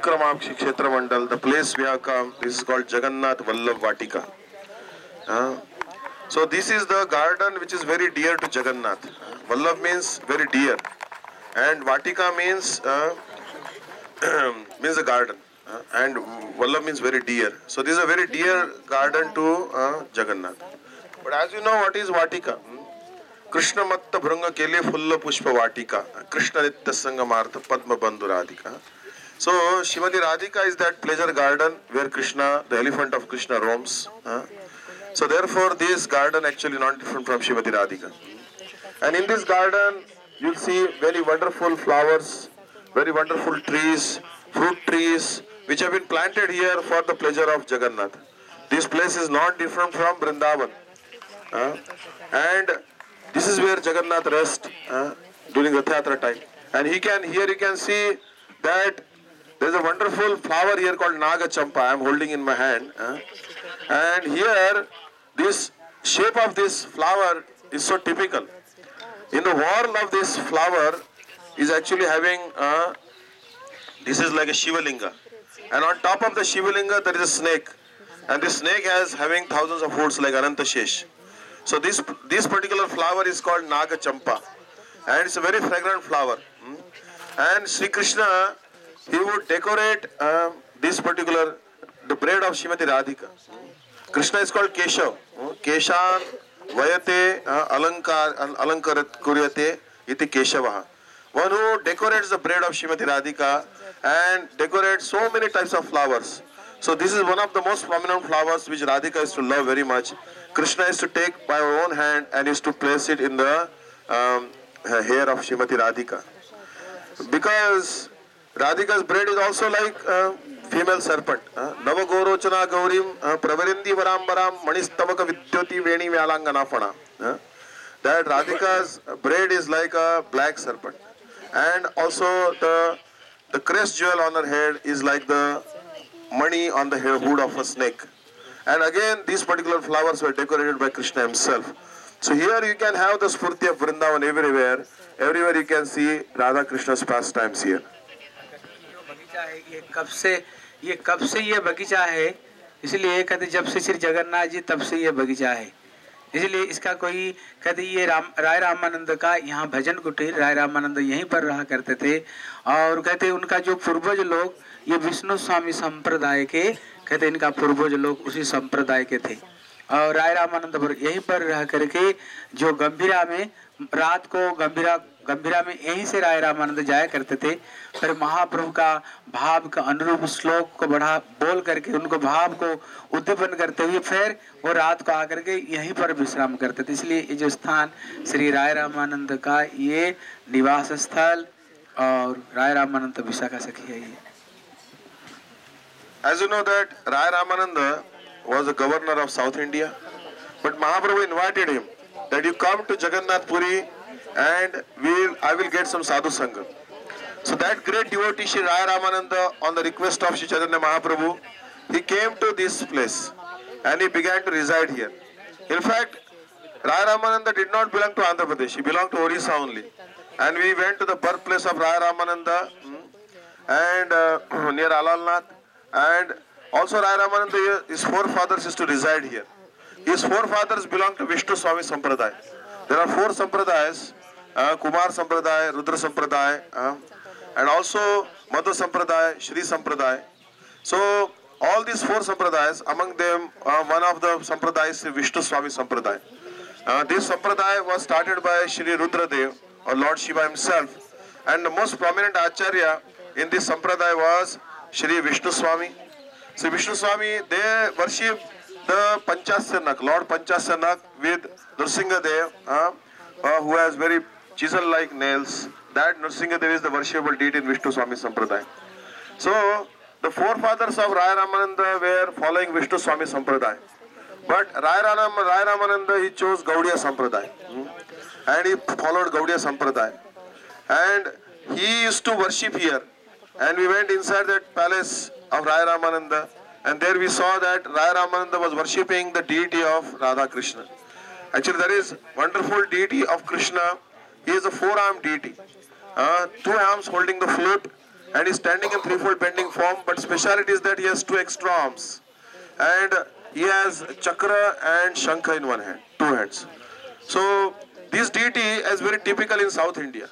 Vikramamshi Kshetra Mandal, the place we have come, this is called Jagannath Vallabh Vatika. So this is the garden which is very dear to Jagannath. Vallabh means very dear, and Vatika means means a garden, and Vallabh means very dear. So this is a very dear garden to Jagannath. But as you know, what is Vatika? Krishna Matta Bhrunga Kele Fulla Pushpa Vatika, Krishna Nitya Sangamartha Padma Bandhu Radhika. So Shrimati Radhika is that pleasure garden where Krishna, the elephant of Krishna, roams. So therefore this garden actually not different from Shrimati Radhika. And in this garden you'll see very wonderful flowers, very wonderful trees, fruit trees, which have been planted here for the pleasure of Jagannath. This place is not different from Vrindavan. And this is where Jagannath rests during Rath Yatra time. And here you can see that there is a wonderful flower here called Naga Champa. I am holding in my hand. And here, this shape of this flower is so typical. In the whorl of this flower is actually having, this is like a Shivalinga. And on top of the Shivalinga there is a snake. And this snake has having thousands of hoods like Ananta Shesh. So this particular flower is called Naga Champa. And it's a very fragrant flower. And Sri Krishna, he would decorate this particular, the braid of Shrimati Radhika. Krishna is called Keshav. Keshan Vayate Alankarat Kuryate iti Keshavaha. One who decorates the braid of Shrimati Radhika and decorates so many types of flowers. So this is one of the most prominent flowers which Radhika is to love very much. Krishna is to take by her own hand and is to place it in the hair of Shrimati Radhika. Because Radhika's braid is also like female serpent. Navagorochana Gaurim Pravarindi Varambaram Manistamaka Vidyoti Veni Vyalanganafana. That Radhika's braid is like a black serpent. And also the crest jewel on her head is like the money on the hood of a snake. And again, these particular flowers were decorated by Krishna himself. So here you can have the Spurti of Vrindavan everywhere. Everywhere you can see Radha Krishna's pastimes here. ये कब से ये बगीचा है, इसलिए कहते जब से श्री जगन्नाथ जी तब से ये बगीचा है. इसलिए इसका कोई कहते ये राय रामानंद का यहाँ भजन कुटीर, राय रामानंद यहीं पर रहा करते थे. और कहते उनका जो पूर्वज लोग ये विष्णु स्वामी संप्रदाय के, कहते इनका पूर्वज लोग उसी संप्रदाय के थे. और राय रामानंद पर यहीं पर रह करके जो गंभीरा में रात को गंभीरा में यहीं से राय रामानंद जाया करते थे. फिर महाप्रभु का भाव का अनुरूप श्लोक को बढ़ा बोल करके उनको भाव को उद्दीपन करते हुए फिर वो रात को आकर के यहीं पर विश्राम करते थे. इसलिए ये जो स्थान श्री राय रामानंद का ये निवास स्थल और राय रामानंद विशाखा सखी है. ये As you know that Rai Ramananda was the governor of South India, but Mahaprabhu invited him that you come to Jagannath Puri and I will get some sadhu sangha. So that great devotee Shri Rai Ramananda, on the request of Shri Chaitanya Mahaprabhu, he came to this place and he began to reside here. In fact, Rai Ramananda did not belong to Andhra Pradesh, he belonged to Orissa only. And we went to the birthplace of Rai Ramananda and near Alalnath. And also Rai Ramananda, his forefathers used to reside here. His forefathers belong to Vishnu Swami Sampradaya. There are 4 Sampradayas, Kumar Sampradaya, Rudra Sampradaya, and also Madhu Sampradaya, Shri Sampradaya. So all these 4 Sampradayas, among them one of the Sampradayas is Vishnu Swami Sampradaya. This Sampradaya was started by Shri Rudradev or Lord Shiva himself. And the most prominent Acharya in this Sampradaya was Shri Vishnu Swami. So Vishnu Swami, they worship the Panchasyanak, Lord Panchasyanak with Nrsingadev, who has very chisel-like nails. That Nrsingadev is the worshipable deity in Vishnu Swami Sampradaya. So the forefathers of Rai Ramananda were following Vishnu Swami Sampradaya. But Rai Ramananda, he chose Gaudiya Sampradaya. And he followed Gaudiya Sampradaya. And he used to worship here. And we went inside that palace of Rai Ramananda, and there we saw that Rai Ramananda was worshipping the deity of Radha Krishna. Actually, there is wonderful deity of Krishna. He is a 4-armed deity. 2 arms holding the flute, and he's standing in threefold bending form, but speciality is that he has two extra arms, and he has chakra and shankha in one hand, two hands. So this deity is very typical in South India.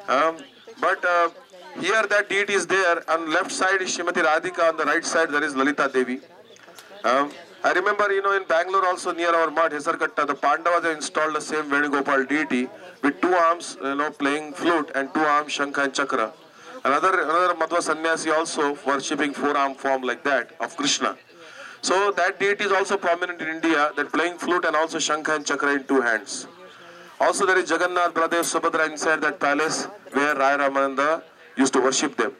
But here that deity is there. On left side is Shrimati Radhika, on the right side there is Lalita Devi. I remember, in Bangalore also near our mart, Hesarkatta, the Pandavas have installed the same Venugopal deity with two arms, playing flute, and two arms, Shankha and Chakra. Another Madhva Sannyasi also worshipping four-arm form like that of Krishna. So that deity is also prominent in India, that playing flute and also Shankha and Chakra in two hands. Also there is Jagannath, Baladev, Subhadra inside that palace where Raya Ramananda used to worship them.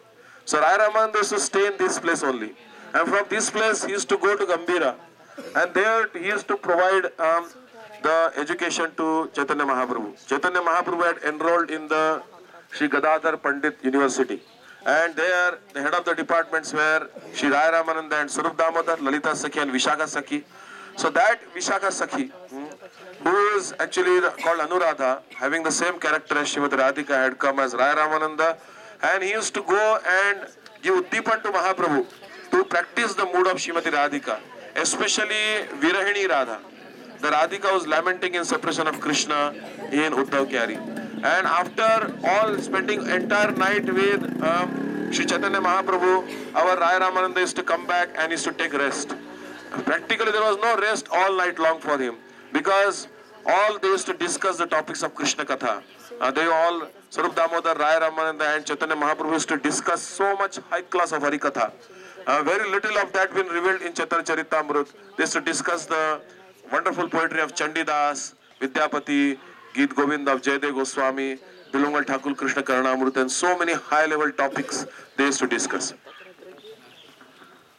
So Raya Ramananda used to stay in this place only. And from this place he used to go to Gambhira. And there he used to provide the education to Chaitanya Mahaprabhu. Chaitanya Mahaprabhu had enrolled in the Sri Gadadhar Pandit University. And there the head of the departments were Sri Raya Ramananda and Swarup Damodar, Lalita Sakhi and Vishakha Sakhi. So that Vishakha Sakhi, who is actually called Anuradha, having the same character as Srimati Radhika, had come as Raya Ramananda, and he used to go and give Uddipan to Mahaprabhu to practice the mood of Srimati Radhika, especially Virahini Radha. The Radhika was lamenting in separation of Krishna in Uddhav Kyari. And after all spending entire night with Sri Chaitanya Mahaprabhu, our Raya Ramananda used to come back and used to take rest. Practically there was no rest all night long for him, because all they used to discuss the topics of Krishna Katha. They all, Swarup Damodar, Raya Ramananda and Chaitanya Mahaprabhu used to discuss so much high class of Hari Katha. Very little of that been revealed in Chaitanya Charitamrut. They used to discuss the wonderful poetry of Chandidas, Vidyapati, Geet Govind of Jaydev Goswami, Bilungal Thakur Krishna Karnamrut, and so many high level topics they used to discuss.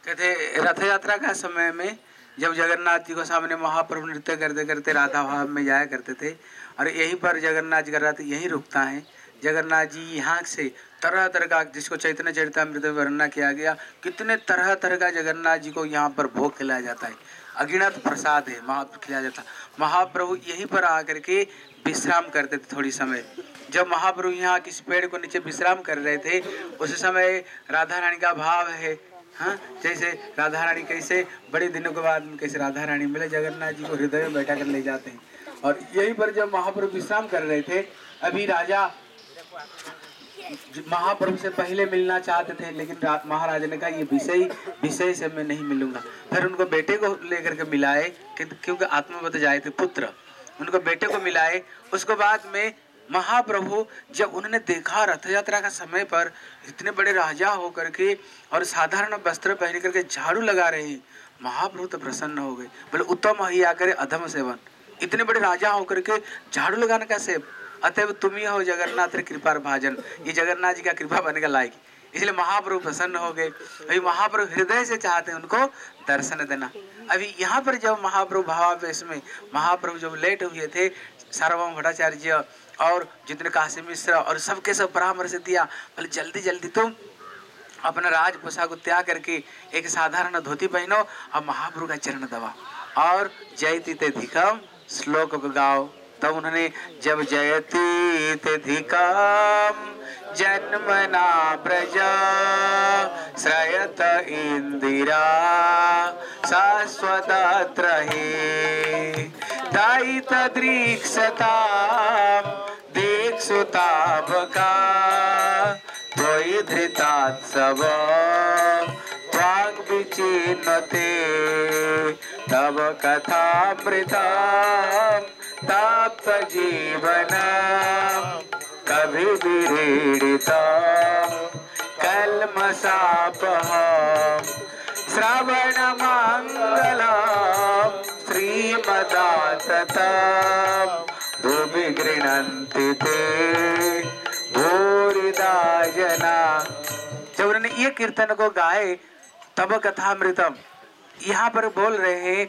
कहते रथ यात्रा का समय में जब जगन्नाथ जी को सामने महाप्रभु नृत्य करते करते राधा भाव में जाया करते थे, और यहीं पर जगन्नाथ जी का रथ यहीं रुकता है। जगन्नाथ जी यहाँ से तरह तरह का, जिसको चैतन्य चरितामृत में वर्णना किया गया, कितने तरह तरह का जगन्नाथ जी को यहाँ पर भोग खिलाया जाता है। अगिनत प्रसाद है महाप्रभु खिलाया जाता। महाप्रभु यहीं पर आकर के विश्राम करते थे थोड़ी समय। जब महाप्रभु यहाँ किसी पेड़ को नीचे विश्राम कर रहे थे, उस समय राधा रानी का भाव है। हाँ, जैसे राधा रानी कैसे बड़े दिनों के बाद कैसे राधा रानी मिले, जगन्नाथ जी को हृदय में बैठा कर ले जाते हैं। और यहीं पर जब महाप्रभु विश्राम कर रहे थे, अभी राजा महाप्रभु से पहले मिलना चाहते थे, लेकिन महाराज ने कहा ये विषय से मैं नहीं मिलूंगा। फिर उनको बेटे को लेकर के मिलाए, क्योंकि आत्मवत जाए थे पुत्र, उनको बेटे को मिलाए। उसके बाद में महाप्रभु जब उन्होंने देखा रथ यात्रा का समय पर इतने बड़े राजा होकर के और साधारण वस्त्र पहन करके झाड़ू लगा रहे हैं, महाप्रभु तो प्रसन्न हो गए। बोले उत्तम ही आकर अधम सेवन, इतने बड़े राजा होकर के झाड़ू लगाने का सेव, अतएव तुम ही हो जगन्नाथ कृपा भाजन, ये जगन्नाथ जी का कृपा बनने का लायक। इसलिए महाप्रभु प्रसन्न हो गए। अभी महाप्रभु हृदय से चाहते हैं उनको दर्शन देना। अभी यहाँ पर जब महाप्रभु भावावेश में महाप्रभु जब लेट हुए थे, सार्वभौम भट्टाचार्य और जितने काशी मिश्र और सबके सब परामर्श दिया, बोले जल्दी जल्दी तुम अपना राज पोशाक को त्याग करके एक साधारण धोती पहनो और महाप्रभु का चरण दबा और जयति ते धिकम श्लोक को गाओ। तब उन्होंने जब जयति ते धिकम जन्मना प्रजा श्रयत इंदिरा शाश्वत रहे दायित दृक्षता दीक्षुताभका त्वयि धृतात्सव त्वाग विचिन्नते तव कथामृतम् ताप्त जीवन कभी विरीडिता कल्मषापहम् श्रवण मंगलम् श्रीमदाततम् भूमि गृह्णन्ति ते भूरिदा जना। जब उन्होंने ये कीर्तन को गाए, तब कथामृतम, यहाँ पर बोल रहे हैं,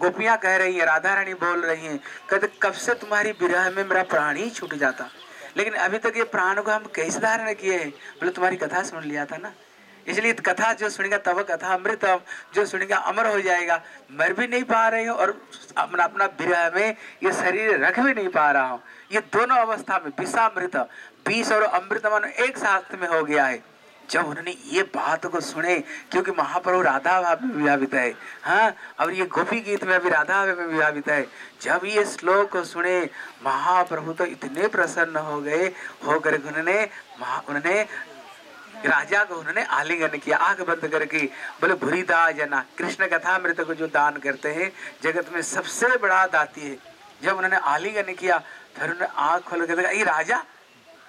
गोपियां कह रही है, राधा रानी बोल रही हैं, कहते कब से तुम्हारी विरह में मेरा प्राण ही छूट जाता, लेकिन अभी तक ये प्राण को हम कैसे धारण किए हैं। बोले तुम्हारी कथा सुन लिया था ना, इसलिए कथा जो सुनेगा तब कथा अमृतम, जो सुनेगा अमर हो जाएगा। मर भी नहीं पा रहे हो और अपना विरह में ये शरीर रख भी नहीं पा रहा हूँ। ये दोनों अवस्था में विषामृत, विष और अमृत मन एक साथ में हो गया है। जब उन्होंने ये बात को सुने, क्योंकि महाप्रभु राधा भाव में विभावित है, हाँ, और ये गोपी गीत में अभी राधा भाव में विभावित है। जब ये श्लोक को सुने महाप्रभु तो इतने प्रसन्न हो गए, होकर उन्होंने राजा को उन्होंने आलिंगन किया, आंख बंद करके। बोले भूरिदा जना, कृष्ण कथा मृत को जो दान करते हैं जगत में सबसे बड़ा दाती है। जब उन्होंने आलिंगन किया फिर उन्होंने आंख खोल कर देखा, ये राजा,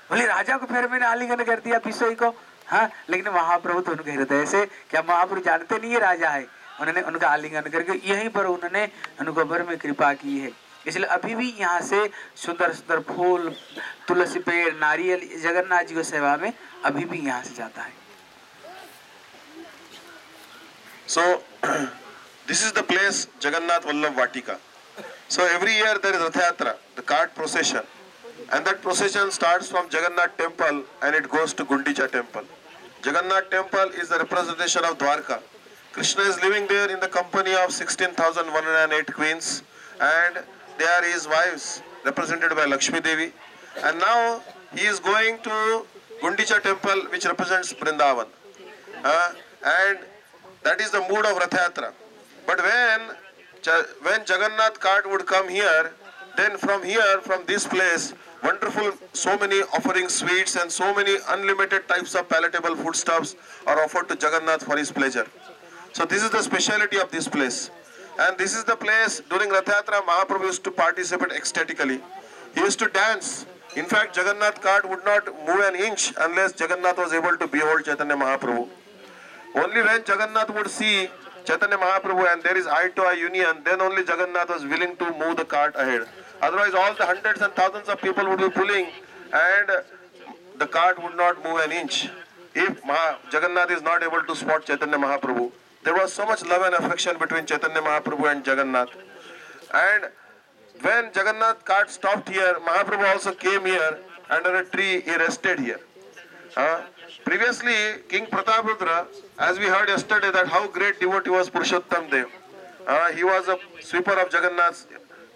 बोले राजा को फिर मैंने आलिंगन कर दिया विषय को, हाँ। लेकिन महाप्रभु तो उनके हृदय से, क्या महाप्रभु जानते नहीं ये राजा है? उन्होंने उनका आलिंगन करके यहीं पर उन्होंने उनको बर में कृपा की है। इसलिए अभी भी यहाँ से सुंदर सुंदर फूल, तुलसी पेड़, नारियल जगन्नाथ जी की सेवा में अभी भी यहाँ से जाता है। So this is the place Jagannath Vallabh Vatika. So every year there is Rath Yatra, the cart procession, and that procession starts from Jagannath temple and it goes to Gundicha temple. Jagannath temple is the representation of Dwarka. Krishna is living there in the company of 16,108 queens, and they are his wives represented by Lakshmi Devi. And now he is going to Gundicha temple, which represents Vrindavan. And that is the mood of Rath Yatra. But when Jagannath cart would come here, then from here, from this place, wonderful, so many offering sweets and so many unlimited types of palatable foodstuffs are offered to Jagannath for his pleasure. So this is the speciality of this place. And this is the place during Rath Yatra Mahaprabhu used to participate ecstatically. He used to dance. In fact, Jagannath cart would not move an inch unless Jagannath was able to behold Chaitanya Mahaprabhu. Only when Jagannath would see Chaitanya Mahaprabhu and there is eye-to-eye union, then only Jagannath was willing to move the cart ahead. Otherwise, all the hundreds and thousands of people would be pulling and the cart would not move an inch. If Jagannath is not able to spot Chaitanya Mahaprabhu, there was so much love and affection between Chaitanya Mahaprabhu and Jagannath. And when Jagannath cart stopped here, Mahaprabhu also came here under a tree, he rested here. Previously, King Prataprudra, as we heard yesterday, that how great devotee was Purushottam Dev. He was a sweeper of Jagannath's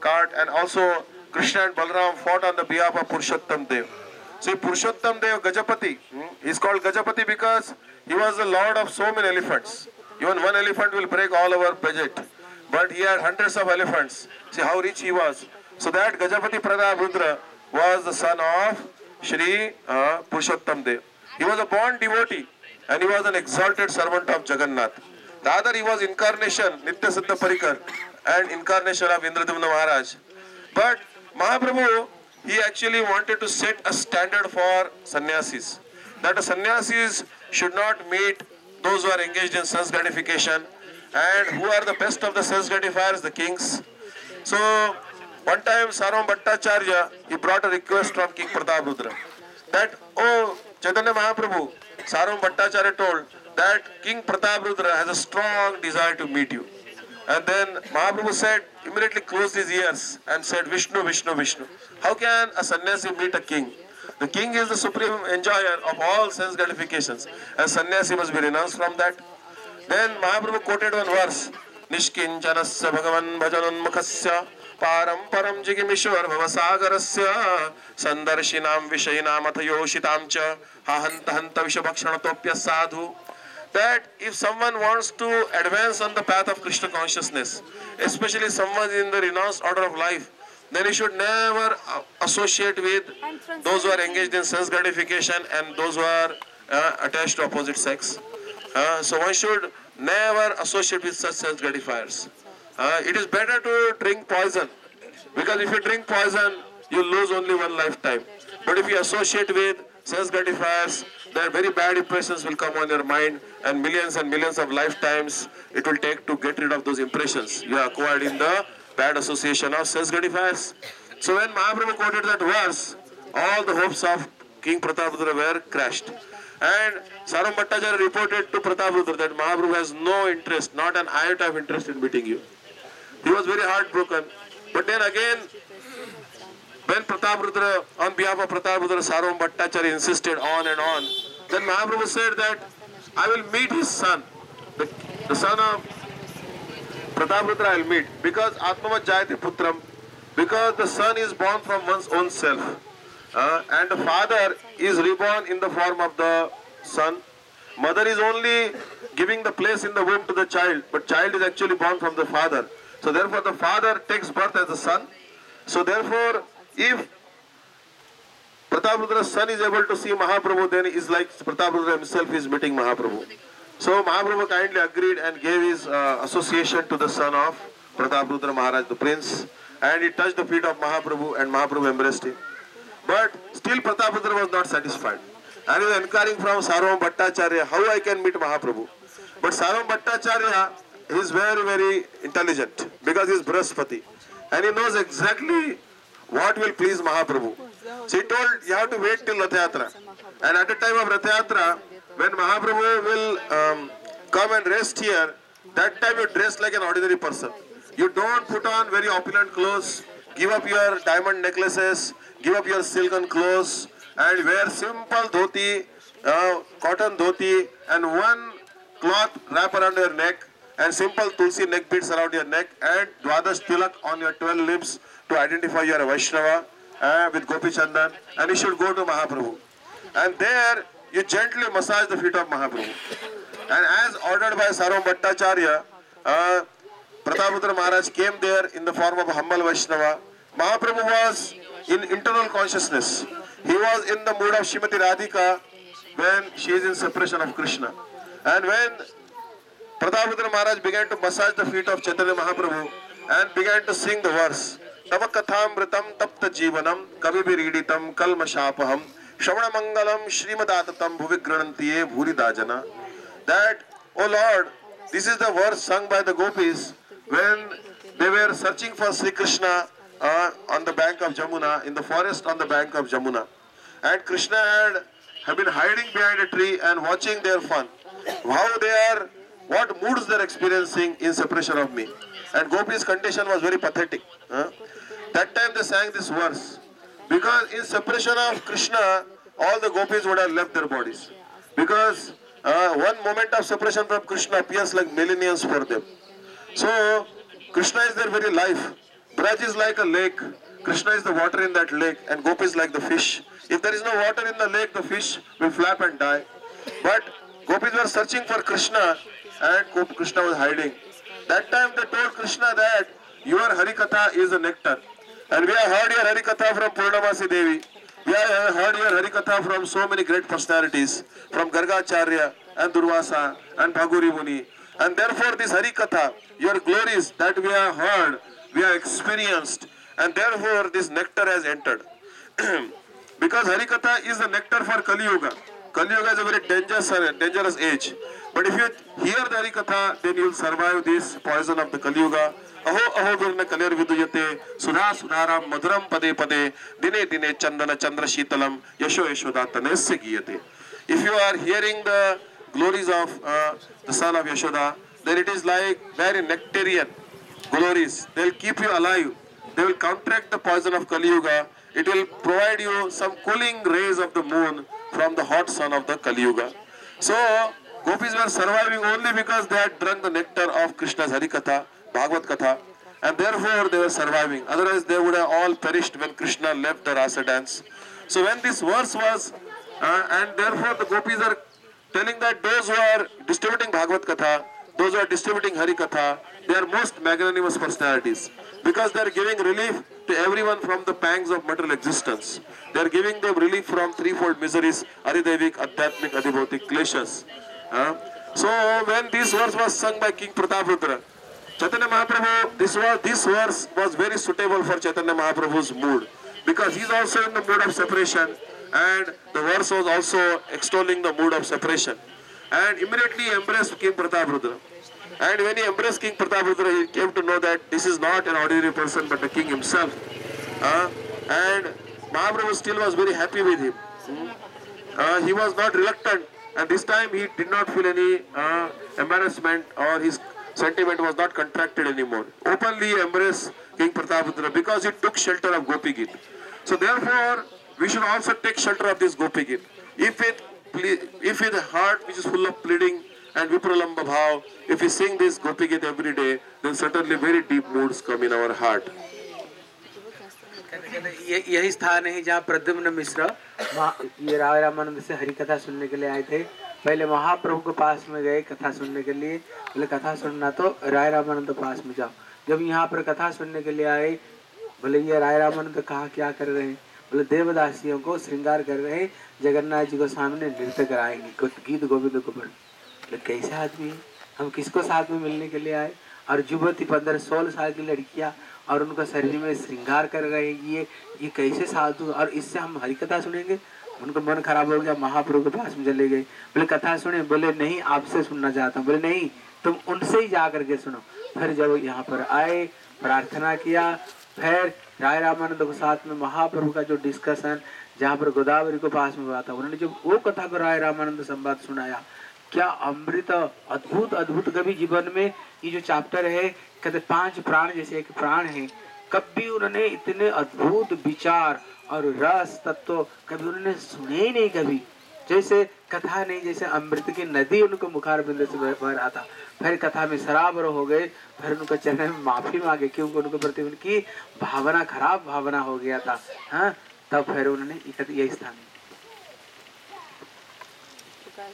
cart, and also Krishna and Balaram fought on the behalf of Purushottam Dev. See, Purushottam Dev Gajapati, he is called Gajapati because he was the lord of so many elephants. Even one elephant will break all our budget. But he had hundreds of elephants. See how rich he was. So that Gajapati Prataprudra was the son of Shri Purushottam Dev. He was a born devotee and he was an exalted servant of Jagannath. Rather, he was incarnation, Nitya Siddha Parikar, and incarnation of Indradumna Maharaj. But Mahaprabhu, he actually wanted to set a standard for sannyasis. That the sannyasis should not meet those who are engaged in sense gratification. And who are the best of the sense gratifiers? The kings. So, one time Sarvam Bhattacharya, he brought a request from King Prataprudra that, oh, Chaitanya Mahaprabhu, Sarvam Bhattacharya told that King Prataprudra has a strong desire to meet you. And then Mahaprabhu said, immediately closed his ears and said, Vishnu, Vishnu, Vishnu. How can a sannyasi meet a king? The king is the supreme enjoyer of all sense gratifications. And sannyasi must be renounced from that. Then Mahaprabhu quoted one verse, Nishkinchanasya Bhagavan Bhajanunmukhasya Paramparam Jigimishwar Bhavasagarasya Sandarshinam Vishayinam Athayoshhitam Cha Hahanta Hanta Vishabhakshanatopya Sadhu. That if someone wants to advance on the path of Krishna consciousness, especially someone in the renounced order of life, then he should never associate with those who are engaged in sense gratification and those who are attached to opposite sex. So one should never associate with such sense gratifiers. It is better to drink poison, because if you drink poison, you lose only one lifetime. But if you associate with sense gratifiers, then very bad impressions will come on your mind, and millions of lifetimes it will take to get rid of those impressions you have acquired in the bad association of sense gratifiers. So when Mahaprabhu quoted that verse, all the hopes of King Prataprudra were crashed. And Sarvam Bhattacharya reported to Prataprudra that Mahaprabhu has no interest, not an iota of interest in meeting you. He was very heartbroken. But then again, when Prataprudra, on behalf of Prataprudra, Sarvam Bhattacharya insisted on and on, then Mahaprabhu said that I will meet his son, the son of Prataprudra I will meet, because Atmavat Jayati Putram, because the son is born from one's own self. And the father is reborn in the form of the son. Mother is only giving the place in the womb to the child, but child is actually born from the father. So therefore the father takes birth as a son. So therefore, if Prataparudra's son is able to see Mahaprabhu, then it's like Prataparudra himself is meeting Mahaprabhu. So Mahaprabhu kindly agreed and gave his association to the son of Prataparudra Maharaj, the prince, and he touched the feet of Mahaprabhu and Mahaprabhu embraced him. But still Prataparudra was not satisfied. And he was inquiring from Sarvam Bhattacharya how I can meet Mahaprabhu. But Sarvam Bhattacharya is very, very intelligent because he is Brahaspati. And he knows exactly what will please Mahaprabhu. So he told you have to wait till Rath Yatra. And at the time of Rath Yatra, when Mahaprabhu will come and rest here, that time you dress like an ordinary person. You don't put on very opulent clothes, give up your diamond necklaces, give up your silken clothes, and wear simple dhoti, cotton dhoti, and one cloth wrap around your neck, and simple tulsi neck beads around your neck, and Dwadash tilak on your 12 lips to identify you are a Vaishnava with Gopi Chandan, and you should go to Mahaprabhu. And there you gently massage the feet of Mahaprabhu. And as ordered by Sarvam Bhattacharya, Prataparudra Maharaj came there in the form of a humble Vaishnava. Mahaprabhu was in internal consciousness. He was in the mood of Srimati Radhika when she is in separation of Krishna. And when Prataparudra Maharaj began to massage the feet of Chaitanya Mahaprabhu and began to sing the verse, Tava kathamritam tapta jivanam kavibiriditam kalmashapaham Shravana Mangalam Srimadatam Bhuvigranantiye Bhuridajana. That, oh Lord, this is the verse sung by the gopis when they were searching for Sri Krishna on the bank of Jamuna, in the forest on the bank of Jamuna. And Krishna had been hiding behind a tree and watching their fun. How they are, what moods they are experiencing in separation of me. And gopis' condition was very pathetic. That time they sang this verse. Because in separation of Krishna, all the gopis would have left their bodies. Because one moment of separation from Krishna appears like millenniums for them. So, Krishna is their very life. Braj is like a lake. Krishna is the water in that lake, and Gopi is like the fish. If there is no water in the lake, the fish will flap and die. But gopis were searching for Krishna, and Krishna was hiding. That time they told Krishna that your Harikatha is a nectar. And we have heard your Harikatha from Purnamasi Devi. We have heard your Harikatha from so many great personalities, from Gargacharya and Durvasa and Bhaguri Muni. And therefore this Harikatha, your glories that we have heard, we have experienced, and therefore this nectar has entered. Because Harikatha is the nectar for Kali Yuga. Kali Yuga is a very dangerous age. But if you hear the Harikatha, then you will survive this poison of the Kali Yuga. Aho aho virna kalir viduyate sudha sudharam madhuram pade pade dine dine chandana chandra shitalam yasho yashodatane giyate. If you are hearing the glories of the son of Yashoda, then it is like very nectarian glories. They will keep you alive. They will counteract the poison of Kali Yuga. It will provide you some cooling rays of the moon from the hot sun of the Kali Yuga. So, gopis were surviving only because they had drunk the nectar of Krishna's Harikatha, Bhagavad Katha, and therefore they were surviving. Otherwise they would have all perished when Krishna left the rasa dance. So when this verse was, and therefore the gopis are telling that those who are distributing Bhagavad Katha, those who are distributing Harikatha, they are most magnanimous personalities. Because they are giving relief to everyone from the pangs of material existence. They are giving them relief from threefold miseries, Adidevik, Adhyatmik, Adhibautik, Kleshas. So when this verse was sung by King Prataparudra, Chaitanya Mahaprabhu, this verse was very suitable for Chaitanya Mahaprabhu's mood. Because he is also in the mood of separation, and the verse was also extolling the mood of separation. And immediately he embraced King Prataparudra. And when he embraced King Prataparudra, he came to know that this is not an ordinary person but the king himself. And Mahaprabhu still was very happy with him. He was not reluctant, and this time he did not feel any embarrassment, or his sentiment was not contracted anymore. Openly he embraced King Prataparudra because he took shelter of Gopi Git. So therefore, we should also take shelter of this Gopi Git. If with a heart which is full of pleading and Vipralamba Bhav, if we sing this Gopi Git every day, then certainly very deep moods come in our heart. यही स्थान है जहाँ प्रद्युम्न मिश्र ये राय रामानंद से हरिकथा सुनने के लिए आए थे, पहले महाप्रभु के पास में गए कथा सुनने के लिए, बोले कथा सुनना तो राय रामानंद के पास में जाओ। जब यहाँ पर कथा सुनने के लिए आए, बोले ये राय रामानंद कहा क्या कर रहे हैं? बोले देवदासियों को श्रृंगार कर रहे हैं, जगन्नाथ जी को सामने नृत्य कराएंगे, गीत गोविंद को पढ़। बोले कैसे आदमी है, हम किसको साथ में मिलने के लिए आए? और युवती 15-16 साल की लड़कियां और उनका शरीर में श्रृंगार कर रहे हैं, ये कैसे साधु, और इससे हम हरिकथा सुनेंगे? उनको मन खराब हो गया, महाप्रभु के पास में चले गए। बोले कथा सुने? बोले नहीं, आपसे सुनना चाहता हूँ। बोले नहीं, तुम उनसे ही जा करके सुनो। फिर जब यहाँ पर आए, प्रार्थना किया, फिर राय रामानंद के साथ में महाप्रभु का जो डिस्कशन जहाँ पर गोदावरी के पास में हुआ था, उन्होंने जब वो कथा को राय रामानंद संवाद सुनाया, क्या अमृत, अद्भुत अद्भुत। कभी जीवन में ये जो चैप्टर है, कहते 5 प्राण जैसे एक प्राण है, कभी उन्होंने इतने अद्भुत विचार और रस तत्व कभी उन्होंने सुने ही नहीं कभी। जैसे कथा नहीं, जैसे अमृत की नदी उनको मुखार बिंदु से बह रहा था। फिर कथा में शराबर हो गए, फिर उनको चरण में माफी मांगे क्योंकि उनको प्रति उनकी भावना, खराब भावना हो गया था। हाँ, तब फिर उन्होंने ये स्थान।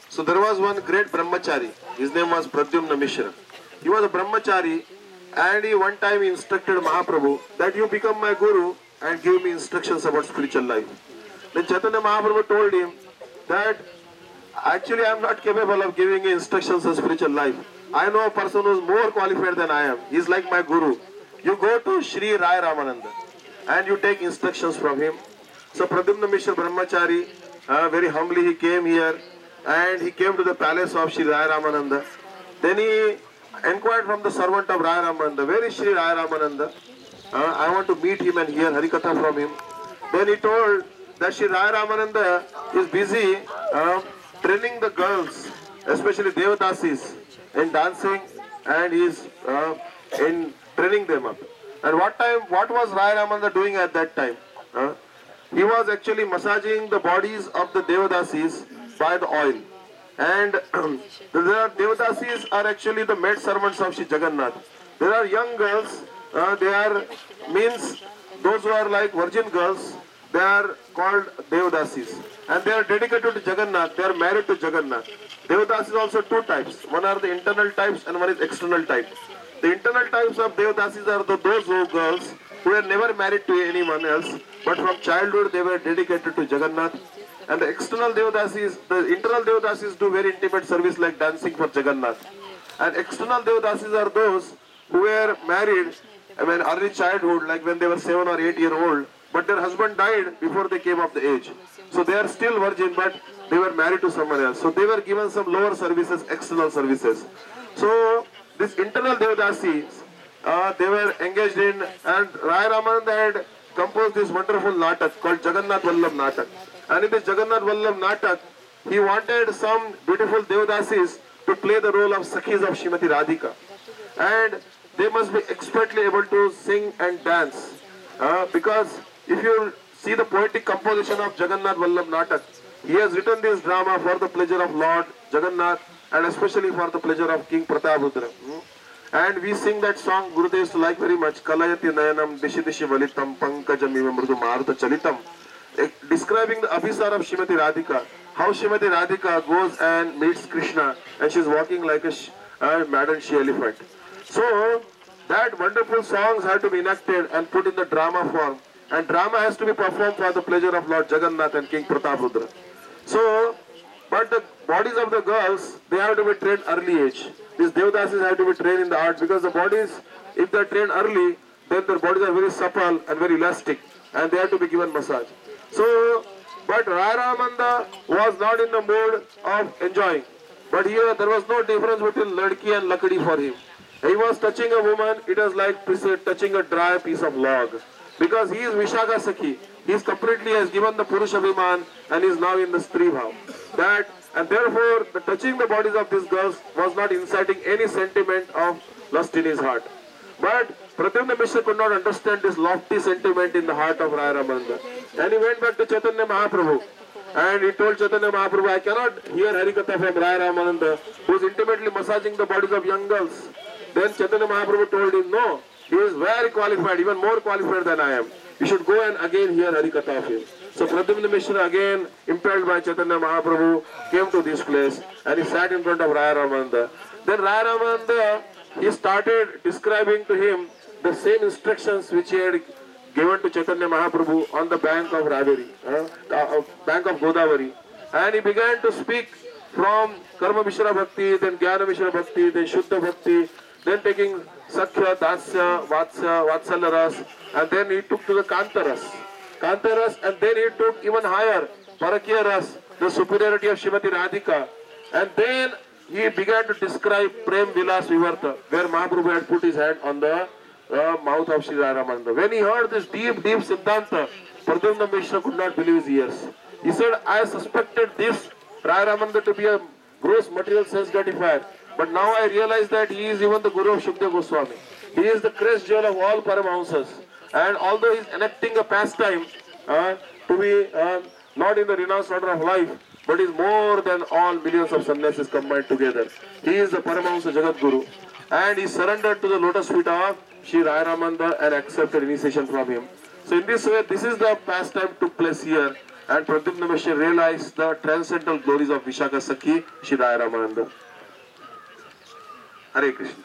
So there was one great brahmachari. His name was Pradyumna Mishra. He was a brahmachari, and he one time instructed Mahaprabhu that you become my guru and give me instructions about spiritual life. Then Chaitanya Mahaprabhu told him that actually I am not capable of giving you instructions on spiritual life. I know a person who is more qualified than I am. He is like my guru. You go to Sri Rai Ramananda and you take instructions from him. So Pradyumna Mishra Brahmachari, very humbly he came here. And he came to the palace of Sri Rai Ramananda. Then he inquired from the servant of Rai Ramananda, where is Sri Rai Ramananda? I want to meet him and hear Harikatha from him. Then he told that Sri Rai Ramananda is busy training the girls, especially Devadasis, in dancing, and he is in training them up. And what was Rai Ramananda doing at that time? He was actually massaging the bodies of the Devadasis by the oil. And the Devadasis are actually the maid servants of Shri Jagannath. There are young girls, they are means those who are like virgin girls, they are called Devadasis. And they are dedicated to Jagannath, they are married to Jagannath. Devadasis also 2 types. One are the internal types and one is external type. The internal types of Devadasis are those girls who were never married to anyone else, but from childhood they were dedicated to Jagannath. And the external Devadasis, the internal Devadasis do very intimate service like dancing for Jagannath. And external Devadasis are those who were married in early childhood, like when they were 7 or 8 years old, but their husband died before they came of the age. So they are still virgin, but they were married to someone else. So they were given some lower services, external services. So this internal Devadasis, they were engaged in, and Rai Ramananda had composed this wonderful natak called Jagannath Vallabh Natak. And in this Jagannath Vallabh Natak, he wanted some beautiful Devadasis to play the role of Sakhis of Srimati Radhika. And they must be expertly able to sing and dance. Because if you see the poetic composition of Jagannath Vallabh Natak, he has written this drama for the pleasure of Lord Jagannath and especially for the pleasure of King Prataparudra. And we sing that song, Gurudev used to like very much, Kalayati Nayanam Dishi Dishi Valitam Pankajamim Mrudu Maruta Chalitam, describing the Abhisar of Srimati Radhika, how Srimati Radhika goes and meets Krishna and she is walking like a maddened she-elephant. So that wonderful songs have to be enacted and put in the drama form, and drama has to be performed for the pleasure of Lord Jagannath and King Prataparudra. So, but the bodies of the girls, they have to be trained early age. These Devadasis have to be trained in the art, because the bodies, if they are trained early, then their bodies are very supple and very elastic, and they have to be given massage. So, but Rai Ramananda was not in the mood of enjoying. But here there was no difference between ladki and lakdi for him. He was touching a woman, it was like touching a dry piece of log. Because he is Vishaka Sakhi. He is completely has given the Purusha Abhiman and is now in the Stri Bhav. That, and therefore the touching the bodies of these girls was not inciting any sentiment of lust in his heart. But Pradyumna Mishra could not understand this lofty sentiment in the heart of Rai Ramananda. And he went back to Chaitanya Mahaprabhu. And he told Chaitanya Mahaprabhu, I cannot hear Harikatha from Rai Ramananda, who is intimately massaging the bodies of young girls. Then Chaitanya Mahaprabhu told him, no, he is very qualified, even more qualified than I am. You should go and again hear Harikatha of him. So Pradyumna Mishra, again impelled by Chaitanya Mahaprabhu, came to this place and he sat in front of Raya Ramananda. Then Raya Ramananda, he started describing to him the same instructions which he had given to Chaitanya Mahaprabhu on the bank of bank of Godavari. And he began to speak from Karma Mishra Bhakti, then Jnana Mishra Bhakti, then Shuddha Bhakti, then taking Sakhya, Dasya, Vatsalya Ras, and then he took to the Kanta Ras, and then he took even higher, Parakya Ras, the superiority of Srimati Radhika, and then he began to describe Prem Vilas Vivarta, where Mahaprabhu had put his hand on the mouth of Sri Ramananda. When he heard this deep Siddhanta, Pradyumna Mishra could not believe his ears. He said, I suspected this Raya Ramananda to be a gross material sense gratifier, but now I realize that he is even the Guru of Shukdev Goswami. He is the crest jewel of all Paramahamsas, and although he is enacting a pastime to be not in the renounced order of life, but is more than all millions of sannyasis combined together. He is the Paramahamsa Jagat Guru, and he surrendered to the lotus feet of Sri Raya Ramananda and accepted initiation from him. So in this way, this is the pastime took place here, and Pradyumna Mishra realized the transcendental glories of Vishakha Sakhi, Sri Raya Ramananda. Hare Krishna.